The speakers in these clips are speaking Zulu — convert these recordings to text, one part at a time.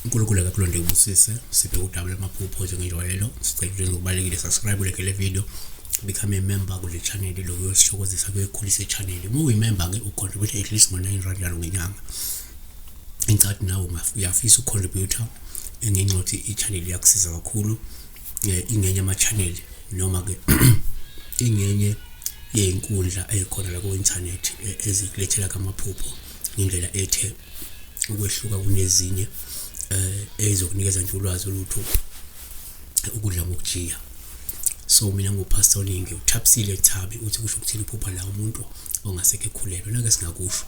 uNkulunkulu akakulonde ubusise siphe udaba lamaphupho njengenjwayelo sicela ukubalekile subscribe le video become a member kule channel lokuyosithokozisa kuyekhulisa ichannel uma uyimember ke ucontribute at least ngo-9 rand ngenyanga insathi nawe uyafisa ucontributor engencothi ichannel yakusiza kakhulu ingenye ama-channel noma ke ingenye yezinkundla ezikhona la ku-internet ezikulethela kamaphupho ngendlela ethe ukwehluka kunezinye ezokunikeza nje ulwazi olutho ukudla ngokujiya. So mina ngupastor Ningi uThapsile Thabi uthi kusho ukuthini uphupha la umuntu ongasekho ekhulelwe nake singakusho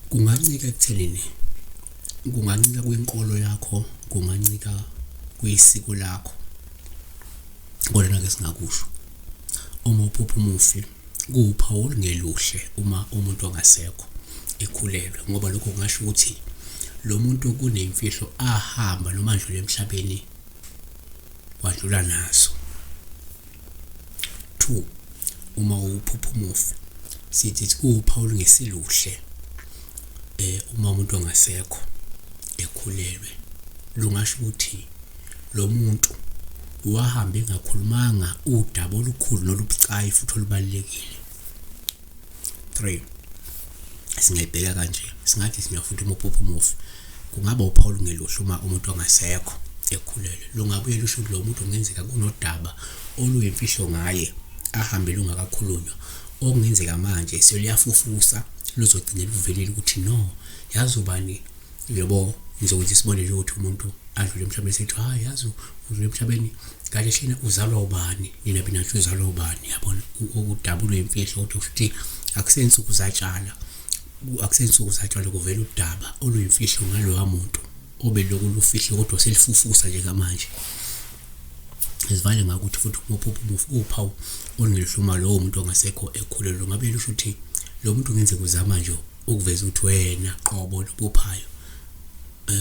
kungancika ekuthenini kungancika kwinkolo yakho kungancika kuyisiko lakho kodwa nake singakusho uma uphupha umufi kuwuphawu olungeluhle uma umuntu ongasekho ekhulelwe ngoba lokho kungasho ukuthi lo muntu kunemfihlo ahamba noma ndlule emhlabeni wadlula naso. 2 uma uphupha umufi sithi kuwuphawu ngesiluhle uma umuntu ongasekho ekhulelwe lungasho ukuthi lo muntu wahamba engakhulumanga udaba olukhulu nolubucayi futhi olubalekile. 3 singayibheka kanje singathi siyafunda uphupha umufi kungaba uphawu ngeluhle uma umuntu ongasekho ekhulelwe lungabuye lusho lo muntu kungenzeka kunodaba oluyimfihlo ngaye ahambe lungakakhulunywa okungenzeka manje seliyafufusa luzogcina luvelile ukuthi no yazi ubani yebo ngizokwenza isibonelo ukuthi umuntu adlule emhlabeni sethu yazi udlule emhlabeni kahle hlena uzalwa ubani nina binathi uzalwa ubani yabona udaba oluyimfihlo ukuthi akusensuku zatshala kuvela udaba oluyimfihlo ngalowa muntu obeloku lufihle kodwa selifufusa njengamanje esivale ngakuthi futhi uphupha umufi uphawu olungehluma lowo muntu ongasekho ekhulelwe ngabe lusho ukuthi lo muntu ngenze kuzama nje ukuveza ukuthi wena qobo lophuphayo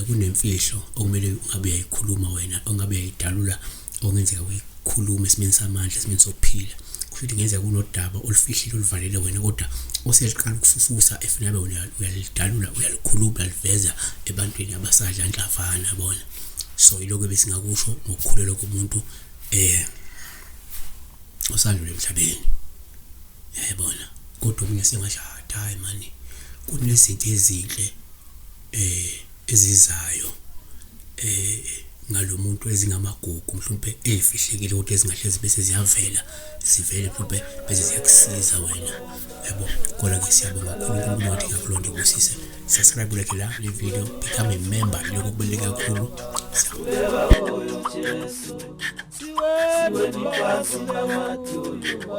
kunemfihlo okumele ungabe uyayikhuluma wena ongabe uyayidalula ongenzeka ukuyikhuluma esimeni samandla esimeni sokuphila kusho ngenzeka kunodaba olufihlile oluvalele wena kodwa oseliqala ukufufusa efuna abe uyalidalula uyalikhuluma uyaliveza ebantwini abasadla ndlavana yabona. So iloko besingakusho ngokukhulelwa komuntu osadlule emhlabeni yabona kodwa kunye sengashada hayi mani kunezinto ezinhle ezizayo ngalomuntu ezingamagugu mhlawumbe ezifihlekile ukuthi ezingahlezi bese ziyavela zivele mhlawumbe bese ziyakusiza wena yabo kodwa ke siyabonga kakhulu ukuthi ngakulonde ubusise subscribe like la video become a member lokho kubaluleke kakhulu. Siwe ni pasi na matuleba